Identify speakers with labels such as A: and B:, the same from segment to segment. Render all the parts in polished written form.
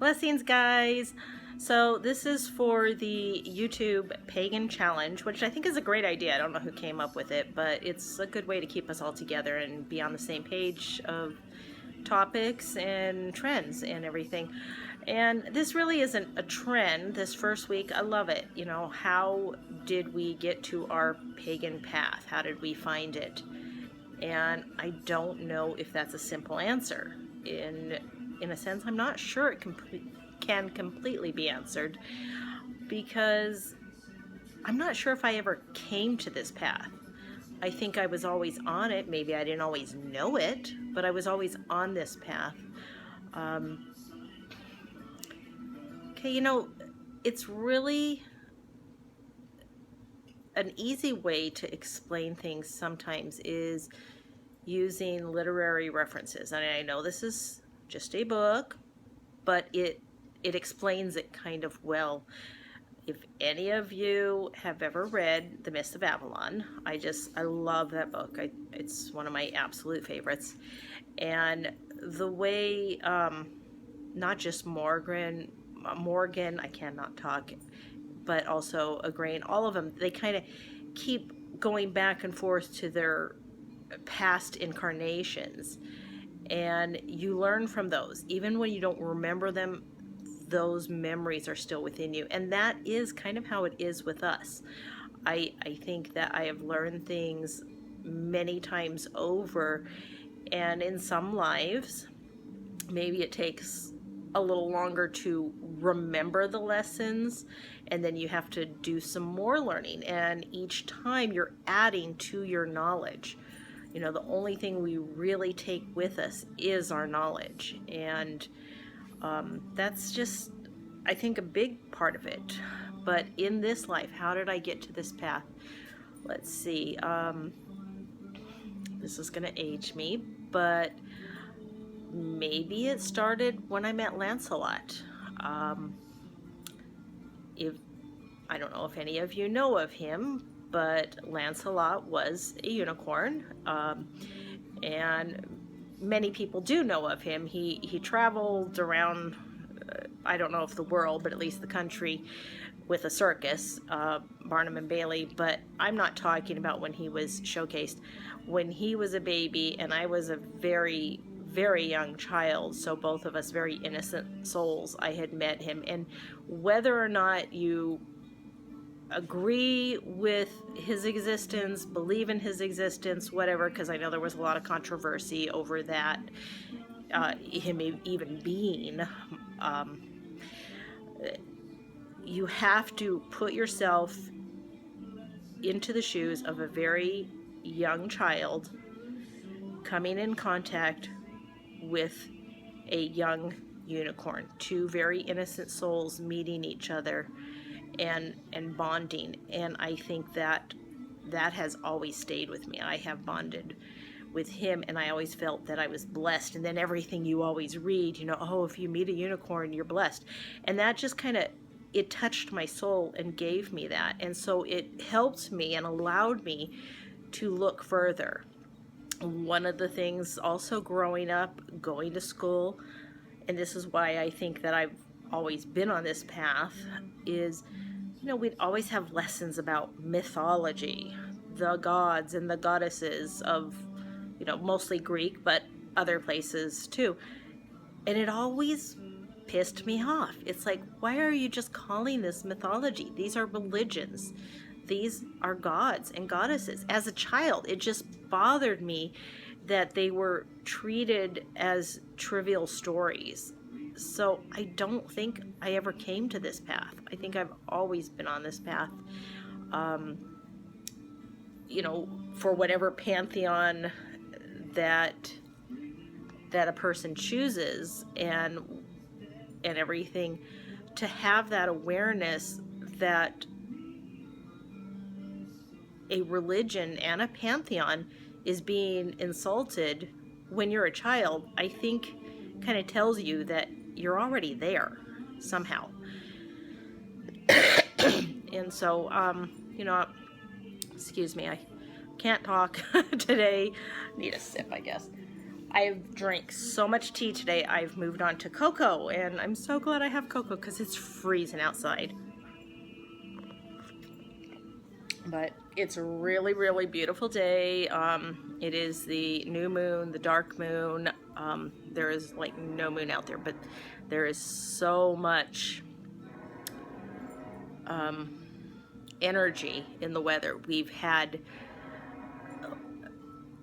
A: Blessings, guys. So this is for the YouTube Pagan Challenge, which I think is a great idea. I don't know who came up with it, but it's a good way to keep us all together and be on the same page of topics and trends and everything. And this really isn't a trend this first week. I love it. You know, how did we get to our pagan path? How did we find it? And I don't know if that's a simple answer. In a sense, I'm not sure it can completely be answered, because I'm not sure if I ever came to this path. I think I was always on it. Maybe I didn't always know it, but I was always on this path. Okay, you know, it's really an easy way to explain things sometimes is using literary references. And I know this is just a book, but it explains it kind of well. If any of you have ever read The Myths of Avalon, I love that book. It's one of my absolute favorites. And the way, not just Morgan, I cannot talk, but also Igraine, all of them, they kind of keep going back and forth to their past incarnations. And you learn from those. Even when you don't remember them, those memories are still within you. And that is kind of how it is with us. I think that I have learned things many times over, and in some lives, maybe it takes a little longer to remember the lessons, and then you have to do some more learning. And each time you're adding to your knowledge. You know, the only thing we really take with us is our knowledge. And that's just, I think, a big part of it. But in this life, how did I get to this path? Let's see. This is going to age me, but maybe it started when I met Lancelot. If I don't know if any of you know of him, but Lancelot was a unicorn, and many people do know of him. He traveled around, I don't know if the world, but at least the country, with a circus, Barnum and Bailey. But I'm not talking about when he was showcased. When he was a baby, and I was a very, very young child, so both of us very innocent souls, I had met him. And whether or not you agree with his existence, believe in his existence, whatever, because I know there was a lot of controversy over that, him even being, you have to put yourself into the shoes of a very young child coming in contact with a young unicorn, two very innocent souls meeting each other and bonding. And I think that has always stayed with me. I have bonded with him, and I always felt that I was blessed. And then everything you always read, you know, oh, if you meet a unicorn, you're blessed. And that just kind of, it touched my soul and gave me that. And so it helped me and allowed me to look further. One of the things also growing up, going to school, and this is why I think that I've always been on this path, is, you know, we'd always have lessons about mythology, the gods and the goddesses of, you know, mostly Greek, but other places too. And it always pissed me off. It's like, why are you just calling this mythology? These are religions. These are gods and goddesses. As a child, it just bothered me that they were treated as trivial stories. So I don't think I ever came to this path. I think I've always been on this path. You know, for whatever pantheon that a person chooses, and everything, to have that awareness that a religion and a pantheon is being insulted when you're a child, I think kind of tells you that you're already there somehow. And so, you know, excuse me, I can't talk today. Need a sip, I guess. I've drank so much tea today, I've moved on to cocoa, and I'm so glad I have cocoa because it's freezing outside. But it's a really, really beautiful day. It is the new moon, the dark moon. There is like no moon out there, but there is so much energy in the weather. We've had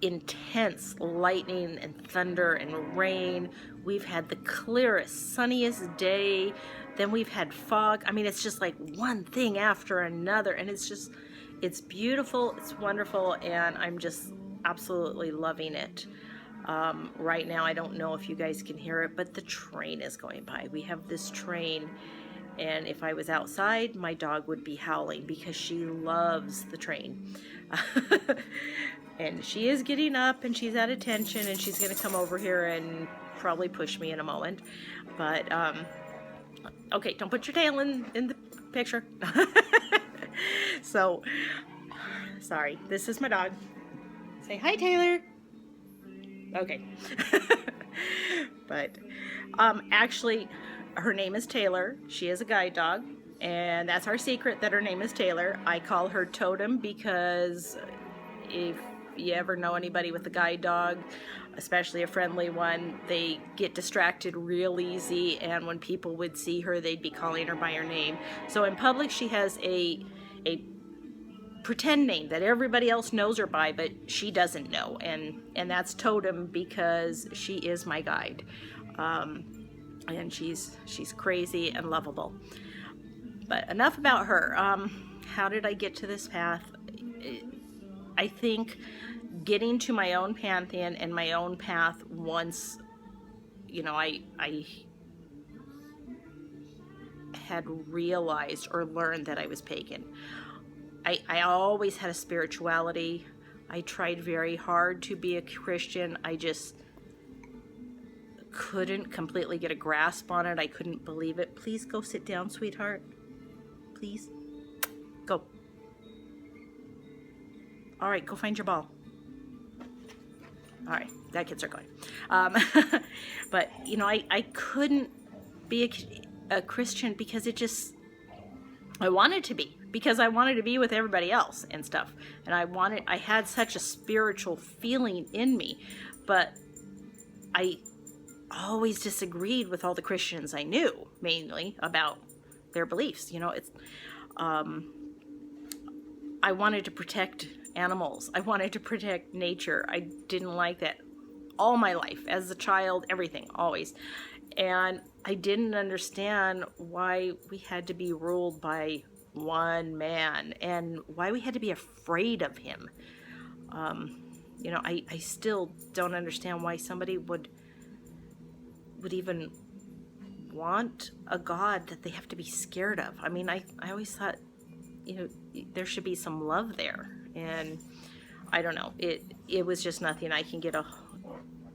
A: intense lightning and thunder and rain. We've had the clearest, sunniest day. Then we've had fog. I mean, it's just like one thing after another, and it's beautiful, it's wonderful, and I'm just absolutely loving it. Right now, I don't know if you guys can hear it, but the train is going by. We have this train, and if I was outside, my dog would be howling because she loves the train. And she is getting up, and she's at attention, and she's going to come over here and probably push me in a moment. But, okay, don't put your tail in the picture. So, sorry, this is my dog. Say hi, Taylor. Okay. But, actually, her name is Taylor. She is a guide dog, and that's our secret, that her name is Taylor. I call her Totem because if you ever know anybody with a guide dog, especially a friendly one, they get distracted real easy, and when people would see her, they'd be calling her by her name. So in public, she has a pretend name that everybody else knows her by, but she doesn't know, and that's Totem because she is my guide. And she's crazy and lovable. But enough about her. How did I get to this path? I think getting to my own pantheon and my own path once, you know, I had realized or learned that I was pagan. I always had a spirituality. I tried very hard to be a Christian. I just couldn't completely get a grasp on it. I couldn't believe it. Please go sit down, sweetheart. Please. Go. All right, go find your ball. All right, that kids are going. But, you know, I couldn't be a Christian because I wanted to be. Because I wanted to be with everybody else and stuff. And I had such a spiritual feeling in me. But I always disagreed with all the Christians I knew, mainly about their beliefs. You know, I wanted to protect animals. I wanted to protect nature. I didn't like that all my life. As a child, everything, always. And I didn't understand why we had to be ruled by one man and why we had to be afraid of him. You know, I still don't understand why somebody would even want a God that they have to be scared of. I mean, I always thought, you know, there should be some love there. And I don't know, it was just nothing I can get a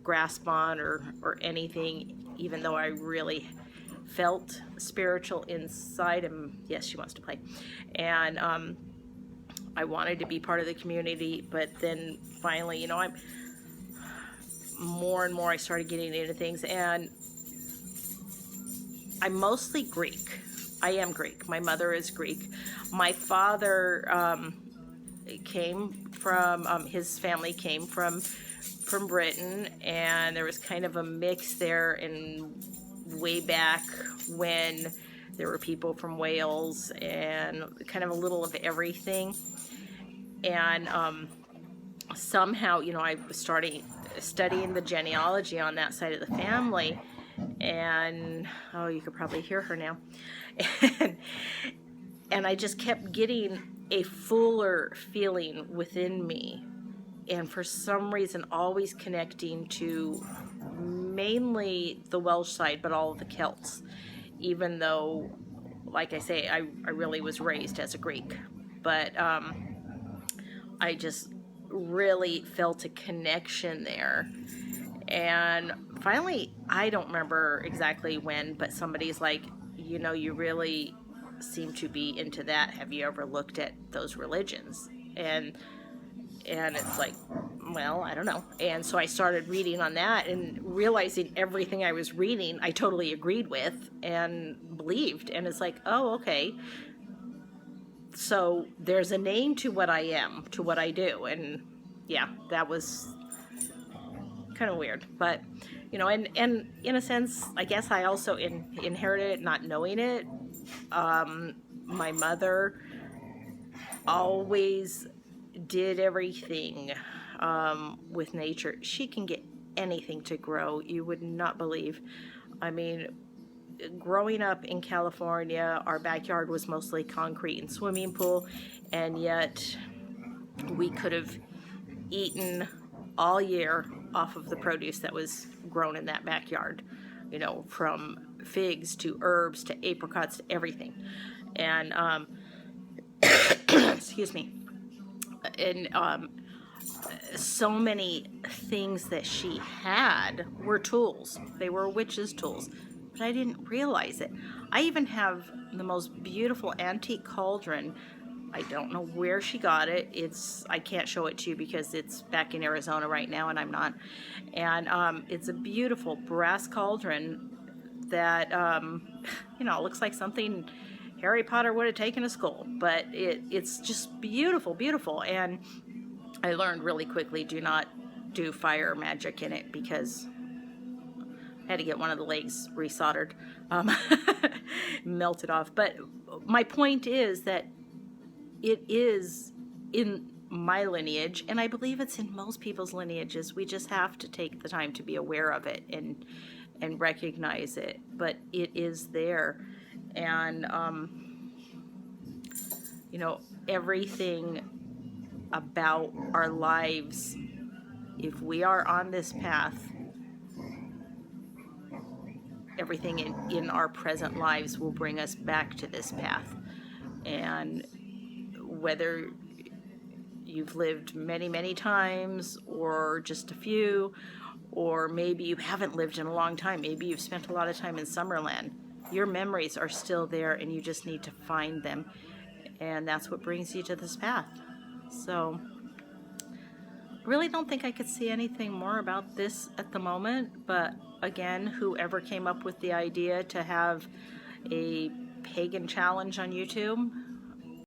A: grasp on or anything, even though I really felt spiritual inside. And yes, she wants to play. And I wanted to be part of the community, but then finally, you know, I'm more and more I started getting into things, and I'm mostly Greek. I am Greek. My mother is Greek. My father came from, his family came from Britain, and there was kind of a mix there in way back when there were people from Wales and kind of a little of everything. And somehow, you know, I was studying the genealogy on that side of the family, and oh, you could probably hear her now. And I just kept getting a fuller feeling within me, and for some reason always connecting to mainly the Welsh side, but all of the Celts, even though, like I say, I really was raised as a Greek. But I just really felt a connection there. And finally, I don't remember exactly when, but somebody's like, you know, you really seem to be into that. Have you ever looked at those religions? And it's like, well, I don't know. And so I started reading on that and realizing everything I was reading, I totally agreed with and believed. And it's like, oh, okay. So there's a name to what I am, to what I do. And yeah, that was kind of weird. But, you know, and in a sense, I guess I also inherited it not knowing it. My mother always did everything with nature. She can get anything to grow. You would not believe. I mean, growing up in California, our backyard was mostly concrete and swimming pool, and yet we could have eaten all year off of the produce that was grown in that backyard. You know, from figs to herbs to apricots to everything. And excuse me. And so many things that she had were tools. They were witches' tools, but I didn't realize it. I even have the most beautiful antique cauldron. I don't know where she got it. I can't show it to you because it's back in Arizona right now and I'm not. And it's a beautiful brass cauldron that, you know, looks like something Harry Potter would have taken to school. But it's just beautiful, beautiful. And I learned really quickly, do not do fire magic in it because I had to get one of the legs resoldered, melted off. But my point is that it is in my lineage, and I believe it's in most people's lineages. We just have to take the time to be aware of it and recognize it. But it is there, and you know, everything about our lives, if we are on this path, everything in our present lives will bring us back to this path. And whether you've lived many, many times or just a few, or maybe you haven't lived in a long time, maybe you've spent a lot of time in Summerland, your memories are still there and you just need to find them. And that's what brings you to this path. So I really don't think I could see anything more about this at the moment, but again, whoever came up with the idea to have a pagan challenge on YouTube,